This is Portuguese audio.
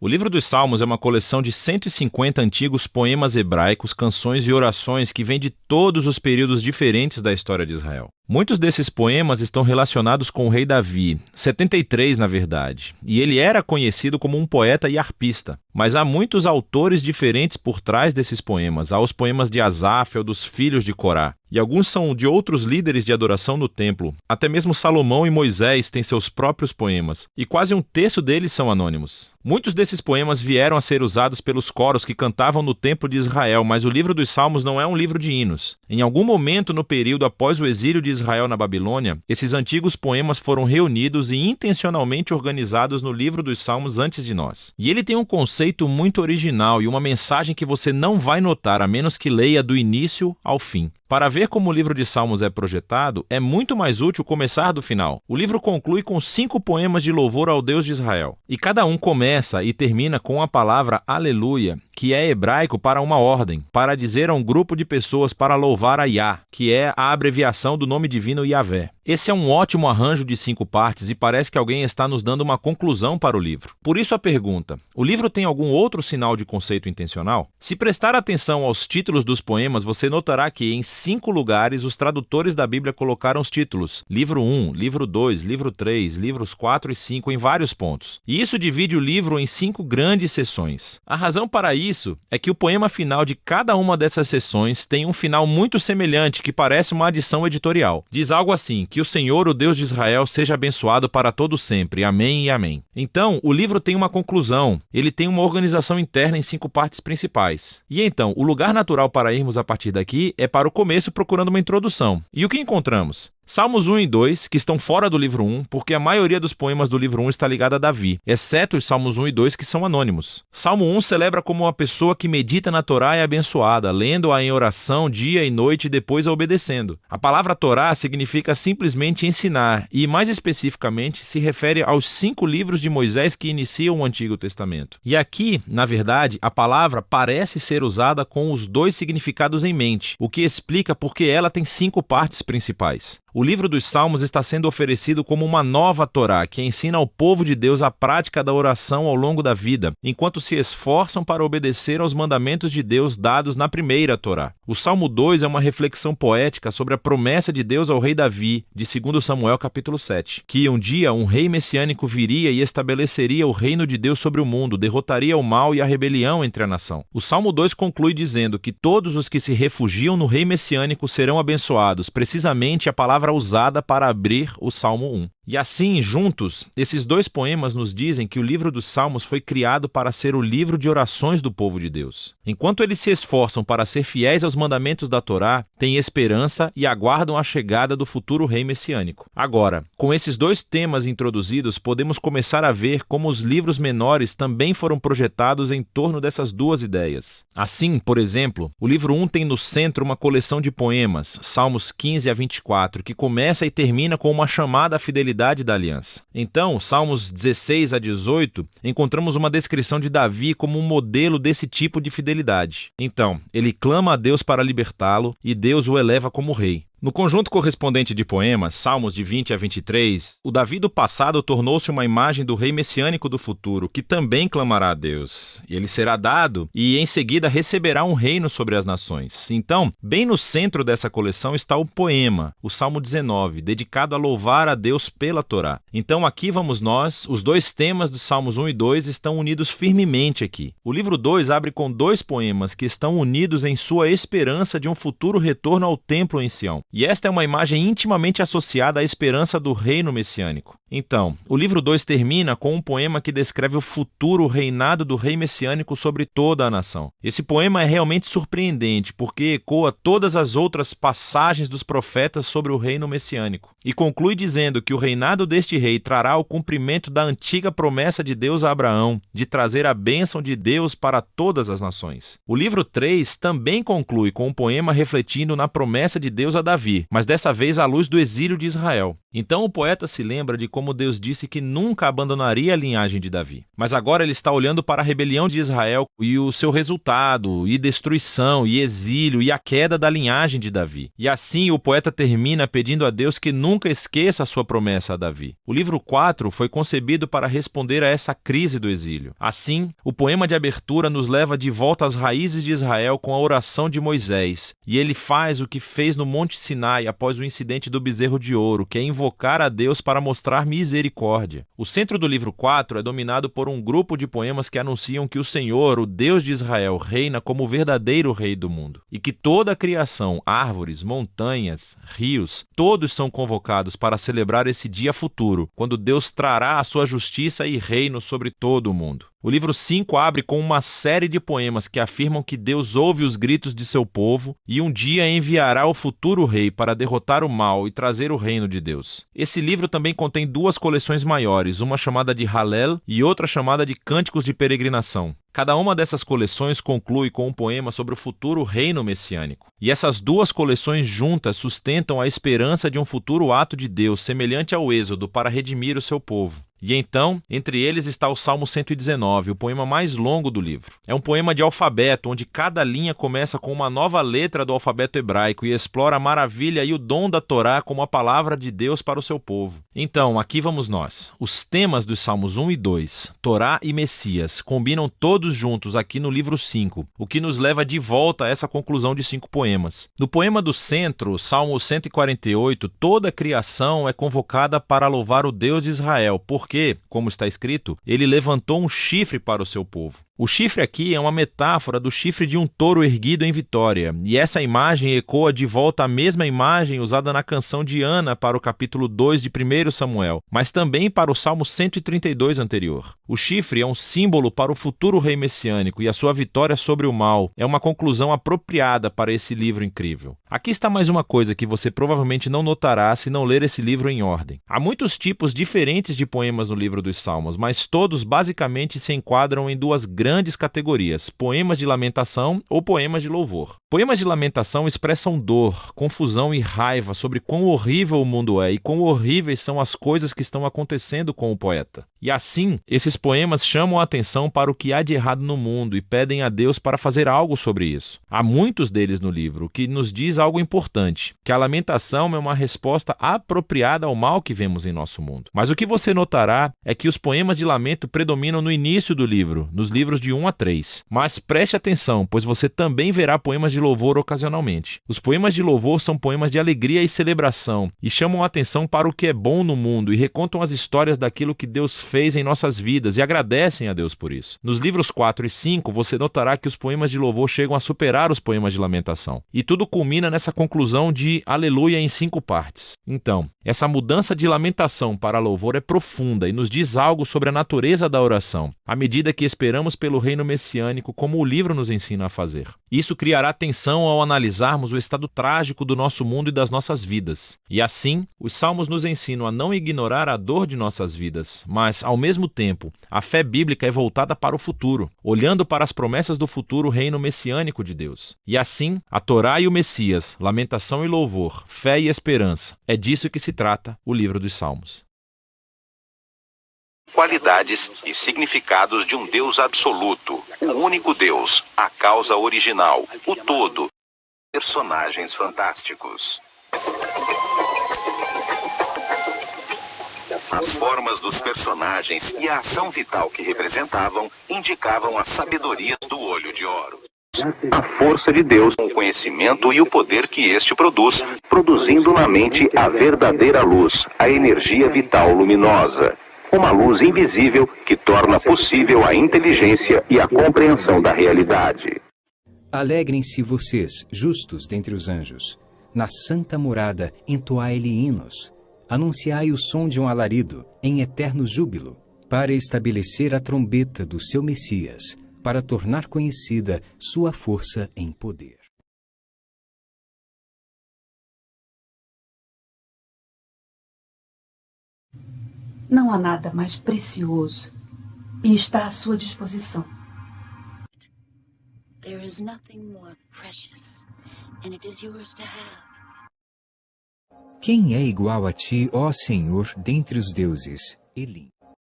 O livro dos Salmos é uma coleção de 150 antigos poemas hebraicos, canções e orações que vêm de todos os períodos diferentes da história de Israel. Muitos desses poemas estão relacionados com o rei Davi, 73 na verdade, e ele era conhecido como um poeta e arpista. Mas há muitos autores diferentes por trás desses poemas. Há os poemas de Asaf ou dos filhos de Corá, e alguns são de outros líderes de adoração no templo. Até mesmo Salomão e Moisés têm seus próprios poemas, e quase um terço deles são anônimos. Muitos desses poemas vieram a ser usados pelos coros que cantavam no templo de Israel, mas o livro dos Salmos não é um livro de hinos. Em algum momento no período após o exílio de Israel na Babilônia, esses antigos poemas foram reunidos e intencionalmente organizados no livro dos Salmos antes de nós. E ele tem um conceito muito original e uma mensagem que você não vai notar a menos que leia do início ao fim. Para ver como o livro de Salmos é projetado, é muito mais útil começar do final. O livro conclui com 5 poemas de louvor ao Deus de Israel. E cada um começa e termina com a palavra Aleluia, que é hebraico para uma ordem, para dizer a um grupo de pessoas para louvar a Yah, que é a abreviação do nome divino Yahvé. Esse é um ótimo arranjo de 5 partes e parece que alguém está nos dando uma conclusão para o livro. Por isso a pergunta: o livro tem algum outro sinal de conceito intencional? Se prestar atenção aos títulos dos poemas, você notará que em 5 lugares os tradutores da Bíblia colocaram os títulos Livro 1, Livro 2, Livro 3, Livros 4 e 5 em vários pontos. E isso divide o livro em 5 grandes seções. A razão para isso é que o poema final de cada uma dessas seções tem um final muito semelhante que parece uma adição editorial. Diz algo assim: que o Senhor, o Deus de Israel, seja abençoado para todo sempre. Amém e amém. Então, o livro tem uma conclusão. Ele tem uma organização interna em 5 partes principais. E então, o lugar natural para irmos a partir daqui é para o começo procurando uma introdução. E o que encontramos? Salmos 1 e 2, que estão fora do livro 1, porque a maioria dos poemas do livro 1 está ligada a Davi, exceto os Salmos 1 e 2, que são anônimos. Salmo 1 celebra como uma pessoa que medita na Torá é abençoada, lendo-a em oração dia e noite e depois a obedecendo. A palavra Torá significa simplesmente ensinar, e mais especificamente se refere aos 5 livros de Moisés que iniciam o Antigo Testamento. E aqui, na verdade, a palavra parece ser usada com os 2 significados em mente, o que explica porque ela tem 5 partes principais. O livro dos Salmos está sendo oferecido como uma nova Torá, que ensina ao povo de Deus a prática da oração ao longo da vida, enquanto se esforçam para obedecer aos mandamentos de Deus dados na primeira Torá. O Salmo 2 é uma reflexão poética sobre a promessa de Deus ao rei Davi, de 2 Samuel capítulo 7, que um dia um rei messiânico viria e estabeleceria o reino de Deus sobre o mundo, derrotaria o mal e a rebelião entre a nação. O Salmo 2 conclui dizendo que todos os que se refugiam no rei messiânico serão abençoados, precisamente a palavra usada para abrir o Salmo 1. E assim, juntos, esses 2 poemas nos dizem que o livro dos Salmos foi criado para ser o livro de orações do povo de Deus. Enquanto eles se esforçam para ser fiéis aos mandamentos da Torá, têm esperança e aguardam a chegada do futuro rei messiânico. Agora, com esses 2 temas introduzidos, podemos começar a ver como os livros menores também foram projetados em torno dessas 2 ideias. Assim, por exemplo, o livro 1 tem no centro uma coleção de poemas, Salmos 15 a 24, que começa e termina com uma chamada à fidelidade da aliança. Então, Salmos 16 a 18, encontramos uma descrição de Davi como um modelo desse tipo de fidelidade. Então, ele clama a Deus para libertá-lo e Deus o eleva como rei. No conjunto correspondente de poemas, Salmos de 20 a 23, o Davi do passado tornou-se uma imagem do rei messiânico do futuro, que também clamará a Deus. Ele será dado e, em seguida, receberá um reino sobre as nações. Então, bem no centro dessa coleção está o poema, o Salmo 19, dedicado a louvar a Deus pela Torá. Então, aqui vamos nós, os 2 temas dos Salmos 1 e 2 estão unidos firmemente aqui. O livro 2 abre com 2 poemas que estão unidos em sua esperança de um futuro retorno ao templo em Sião. E esta é uma imagem intimamente associada à esperança do reino messiânico. Então, o livro 2 termina com um poema que descreve o futuro reinado do rei messiânico sobre toda a nação. Esse poema é realmente surpreendente, porque ecoa todas as outras passagens dos profetas sobre o reino messiânico. E conclui dizendo que o reinado deste rei trará o cumprimento da antiga promessa de Deus a Abraão, de trazer a bênção de Deus para todas as nações. O livro 3 também conclui com um poema refletindo na promessa de Deus a Davi, Davi, mas dessa vez à luz do exílio de Israel. Então o poeta se lembra de como Deus disse que nunca abandonaria a linhagem de Davi. Mas agora ele está olhando para a rebelião de Israel e o seu resultado, e destruição, e exílio, e a queda da linhagem de Davi. E assim o poeta termina pedindo a Deus que nunca esqueça a sua promessa a Davi. O livro 4 foi concebido para responder a essa crise do exílio. Assim, o poema de abertura nos leva de volta às raízes de Israel com a oração de Moisés, e ele faz o que fez no Monte Sinai após o incidente do bezerro de ouro, que é invocar a Deus para mostrar misericórdia. O centro do livro 4 é dominado por um grupo de poemas que anunciam que o Senhor, o Deus de Israel, reina como o verdadeiro rei do mundo, e que toda a criação, árvores, montanhas, rios, todos são convocados para celebrar esse dia futuro, quando Deus trará a sua justiça e reino sobre todo o mundo. O livro 5 abre com uma série de poemas que afirmam que Deus ouve os gritos de seu povo e um dia enviará o futuro rei para derrotar o mal e trazer o reino de Deus. Esse livro também contém duas coleções maiores, uma chamada de Hallel e outra chamada de Cânticos de Peregrinação. Cada uma dessas coleções conclui com um poema sobre o futuro reino messiânico. E essas duas coleções juntas sustentam a esperança de um futuro ato de Deus semelhante ao Êxodo para redimir o seu povo. E então, entre eles está o Salmo 119, o poema mais longo do livro. É um poema de alfabeto, onde cada linha começa com uma nova letra do alfabeto hebraico e explora a maravilha e o dom da Torá como a palavra de Deus para o seu povo. Então, aqui vamos nós. Os temas dos Salmos 1 e 2, Torá e Messias, combinam todos juntos aqui no livro 5, o que nos leva de volta a essa conclusão de 5 poemas. No poema do centro, Salmo 148, toda a criação é convocada para louvar o Deus de Israel, porque, como está escrito, ele levantou um chifre para o seu povo. O chifre aqui é uma metáfora do chifre de um touro erguido em vitória, e essa imagem ecoa de volta a mesma imagem usada na canção de Ana para o capítulo 2 de 1 Samuel, mas também para o Salmo 132 anterior. O chifre é um símbolo para o futuro rei messiânico e a sua vitória sobre o mal é uma conclusão apropriada para esse livro incrível. Aqui está mais uma coisa que você provavelmente não notará se não ler esse livro em ordem. Há muitos tipos diferentes de poemas no livro dos Salmos, mas todos basicamente se enquadram em duas grandes categorias: poemas de lamentação ou poemas de louvor. Poemas de lamentação expressam dor, confusão e raiva sobre quão horrível o mundo é e quão horríveis são as coisas que estão acontecendo com o poeta. E assim, esses poemas chamam a atenção para o que há de errado no mundo e pedem a Deus para fazer algo sobre isso. Há muitos deles no livro, o que nos diz algo importante, que a lamentação é uma resposta apropriada ao mal que vemos em nosso mundo. Mas o que você notará é que os poemas de lamento predominam no início do livro, nos livros de 1 a 3. Mas preste atenção, pois você também verá poemas de louvor ocasionalmente. Os poemas de louvor são poemas de alegria e celebração, e chamam a atenção para o que é bom no mundo e recontam as histórias daquilo que Deus fez em nossas vidas e agradecem a Deus por isso. Nos livros 4 e 5, você notará que os poemas de louvor chegam a superar os poemas de lamentação. E tudo culmina nessa conclusão de aleluia em 5 partes. Então, essa mudança de lamentação para louvor é profunda e nos diz algo sobre a natureza da oração, à medida que esperamos pelo reino messiânico, como o livro nos ensina a fazer. Isso criará tensão ao analisarmos o estado trágico do nosso mundo e das nossas vidas. E assim, os salmos nos ensinam a não ignorar a dor de nossas vidas, mas, ao mesmo tempo, a fé bíblica é voltada para o futuro, olhando para as promessas do futuro reino messiânico de Deus. E assim, a Torá e o Messias, lamentação e louvor, fé e esperança, é disso que se trata o livro dos Salmos. Qualidades e significados de um Deus absoluto, o único Deus, a causa original, o todo. Personagens fantásticos. As formas dos personagens e a ação vital que representavam indicavam as sabedorias do olho de ouro. A força de Deus, o conhecimento e o poder que este produz, produzindo na mente a verdadeira luz, a energia vital luminosa. Uma luz invisível que torna possível a inteligência e a compreensão da realidade. Alegrem-se vocês, justos dentre os anjos. Na santa morada, entoai-lhe hinos. Anunciai o som de um alarido, em eterno júbilo, para estabelecer a trombeta do seu Messias, para tornar conhecida sua força em poder. Não há nada mais precioso e está à sua disposição. There is nothing more precious, and it is yours to have. Quem é igual a ti, ó Senhor, dentre os deuses? Elim.